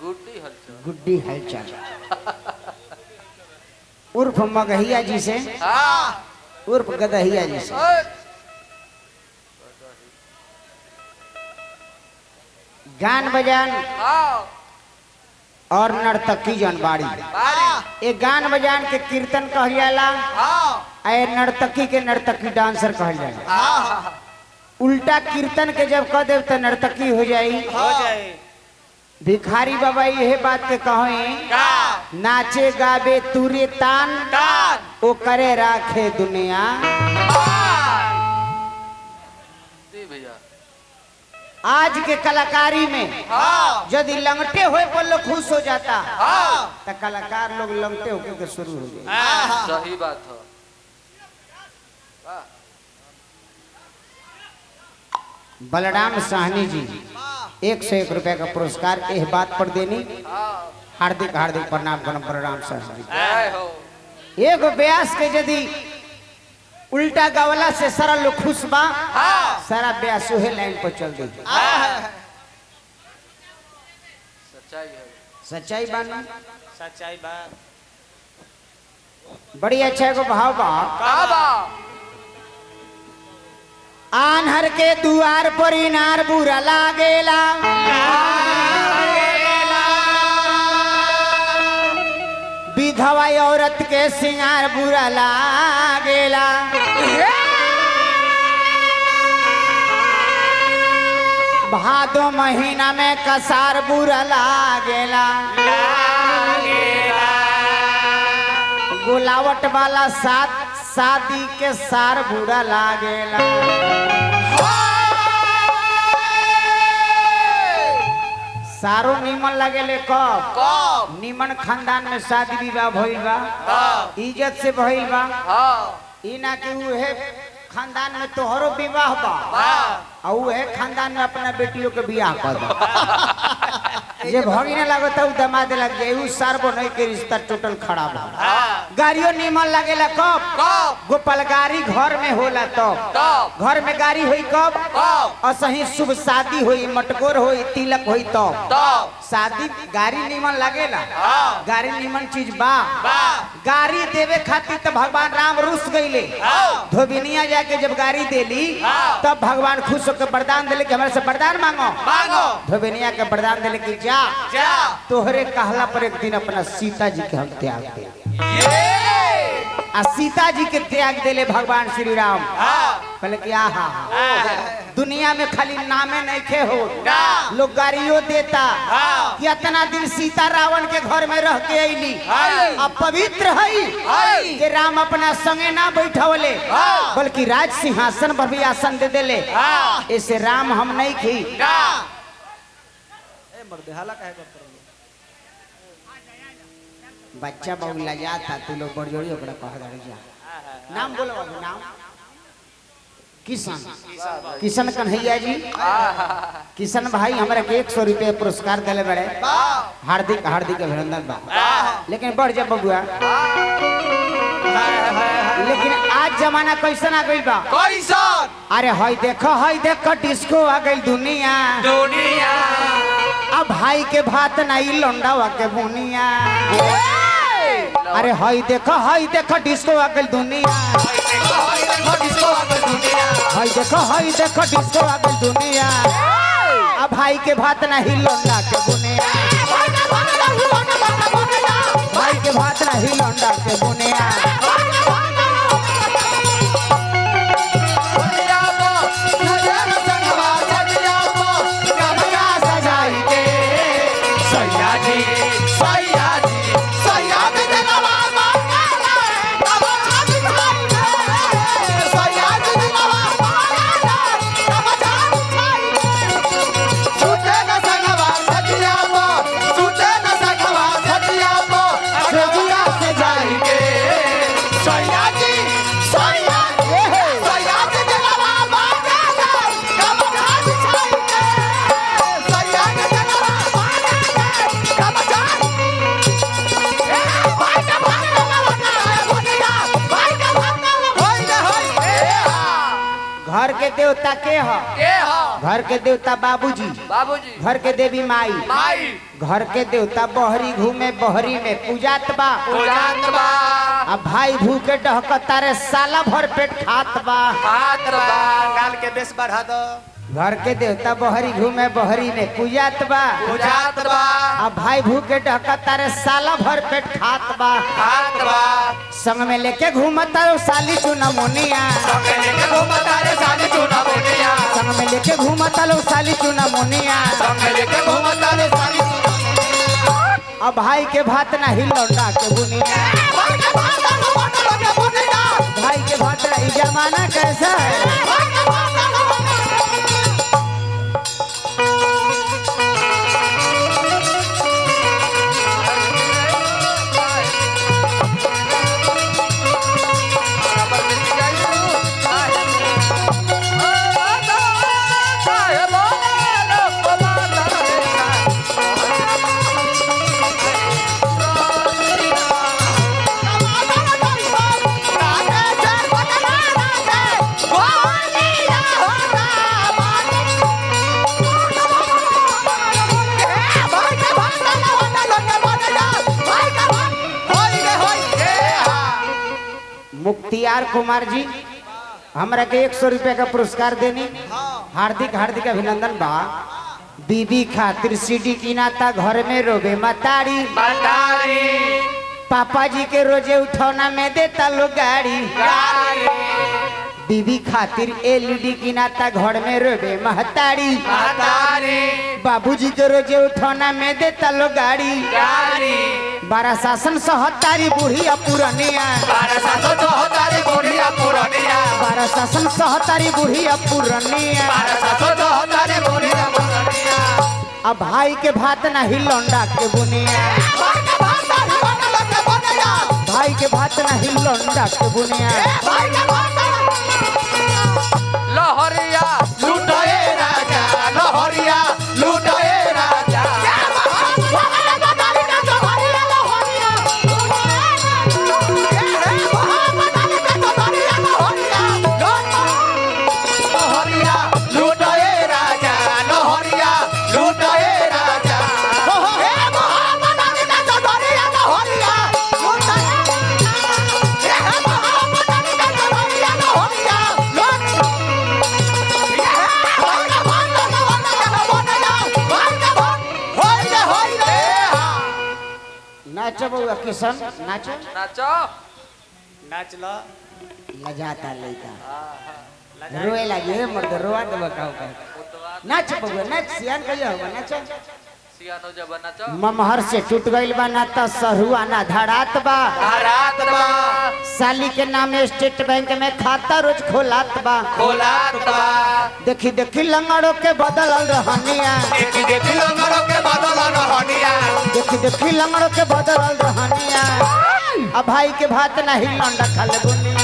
गुड्डी हलचल उर्फ मगहिया जी से, उर्फ गदहिया जी से। गान बजान और नर्तकी जनबाड़ी, एक गान बजान के कीर्तन कहल जाला, नर्तकी के नर्तकी डांसर कहल जाला। उल्टा कीर्तन के जब कह देव तो नर्तकी हो जाई। भिखारी बाबा यह बात के कहे, नाचे गावे तुरे तान ओ करे राखे दुनिया। आज के कलाकारी में यदि लंगटे हुए पर लोग खुश हो जाता, तो कलाकार लोग लंगटे होकर के शुरू हो जाए। सही बात है। बलराम साहनी जी 101 रुपए का पुरस्कार इस बात पर देनी। हार्दिक हार्दिक प्रणाम करम बलराम साहनी जी। एक व्यास के यदि उल्टा गवला से सारा लोग खुश बा, सारा व्यास उहे लाइन पर चल गई। सच्चाई है, सच्चाई बानी, सच्चाई बात बड़ी अच्छा एगो भाव बा। आन्हर के दुआर पर इनार बुरा लागेला, विधवा औरत के सिंगार बुरा लागेला। भादो महीना में कसार बुरा लागेला, गुलावट वाला शादी के सार बुरा लागेला। सारो निमन लगेले कब निमन खानदान में शादी विवाह भइल बा, इज्जत से भइल बा। ई ना कि उहे खानदान में तोहरो विवाह बा और उहे खानदान में अपना बेटियों के बियाह कर दे। जे भगिना लागत उ दमाद लग जाए, उ सारबो नहीं के रिश्ता टोटल खराब हो। गाड़ियों निमन लगेला कब गोपाल गाड़ी घर में होला तब। घर में गाड़ी हुई कब असही शुभ शादी हुई, मटकोर हुई, तिलक हुई तब। शादी गाड़ी निमन लगेला, गाड़ी निमन चीज बा। गाड़ी देवे खातिर तो भगवान राम रुस गईले। धोबिनिया जाके जब गाड़ी देली तब भगवान खुश होकर वरदान दिले कि हमारे से वरदान मांगो। धोबिनिया के वरदान दिले कि जा तोहरे कहला पर एक दिन अपना सीता जी के हम त्याग दे। आ सीता जी के त्याग दिले भगवान श्री राम। कहले कि आहा दुनिया में खाली नामे नहीं खे हो, लोग गाड़ियों देता कि इतना दिन सीता रावण के घर में रह के अली, अब पवित्र है कि राम अपना संगे ना बैठवले बल्कि राज सिंहासन पर भी आसन दे देले। ऐसे राम हम नहीं खी। बच्चा बहुत लजा था, तू लोग बड़ी जोड़ी ओकरा कह दे जा। नाम बोलो बाबू, नाम किशन, किशन कन्हैया जी। किशन भाई हमारे 100 रुपये पुरस्कार दिले बड़े, हार्दिक हार्दिक अभिनंदन बा। लेकिन बढ़ जा बबुआ, लेकिन आज जमाना कैसन आ गई बा। कैसन? अरे हई देखो डिस्को आ गई दुनिया। अब भाई के भात नहीं लौंडावा के बुनिया। अरे हई देखो डिस्को आ गई दुनिया। हई देखो डिस्को आ गई दुनिया। अब भाई के भात नहीं लौंडा के बुनिया। भाई के भात नहीं लौंडा के बुनिया। Come on, के देवता के ह के हो घर के देवता बाबूजी, बाबूजी घर के देवी माई, माई घर के देवता बहरी घूमे बहरी में पूजात बा। पूजात बा अब भाई भूखे डहकता रे साला भर पेट खात बा। हाथ बा गाल के बेस बढ़ा दो। घर के देवता बहरी घूमे बहरी में पूजात बा। पूजात बा अब भाई भूखे डहकता रे साला भर पेट खात बा। हाथ बा संग में लेके घूमता रो साली चुना मुनिया, संग लेके घूमता रे साली चुना मुनिया, संग में लेके घूमता लो साली चुना मुनिया। संग लेके घूमता रे साली चुना मुनिया। अब भाई के भात ना हिलौंडा के बुनिया, भाई के भात ना, ई जमाना कैसा है। मुख्तियार कुमार जी हमरा के 100 रुपया का पुरस्कार देनी, हार्दिक हार्दिक अभिनंदन बा। बीबी खातिर सीडी किनाता घर में रोबे मतारी, मतारी पापा जी के रोजे उठौना में देता लो गाड़ी। बीबी खातिर एलईडी किनाता घर में रोबे महतारी, मतारी बाबूजी के रोजे उठौना में देता लो गाड़ी। गाड़ी बारा शासन सहतारी बुढ़िया पुरनिया, बारह सासो चौहत्तरी बुढ़िया पुरनिया, बारा शासन सहतारी बुढ़िया पुरनिया। बारह सासो चौहत्तरी बुढ़िया पुरनिया। अब भाई के भात ना हिलौंडा के बुनिया, भाई के भात ना हिलौंडा के बुनिया। लहरिया लुटाए राजा, लहरिया लुटाए राजा, लहरिया लुटाए राजा, लहरिया लुटाए राजा। नाचो बउआ किशन नाचो, नाचो नाच लो। लजाता लइका रोए लगे रे मर्द, रोआ देबा काऊ का। नाच बउआ नाच, सियान कहिया हुआ नाचो। सियान हो जब नाचो। ममहर से टूट गइल बा नाता सरुआ ना धड़ात बा। रात बा साली के नाम स्टेट बैंक में खाता रोज खोलात बा। खोलात बा देखी देखी लंगड़ों के बदलल रहनिया, देखी देखी लंगड़ों के बदल रहनिया, देखी देखी लंगड़ों के बदलल रहनिया। अब भाई के भात ना हिलौंडा खाले बुनिया,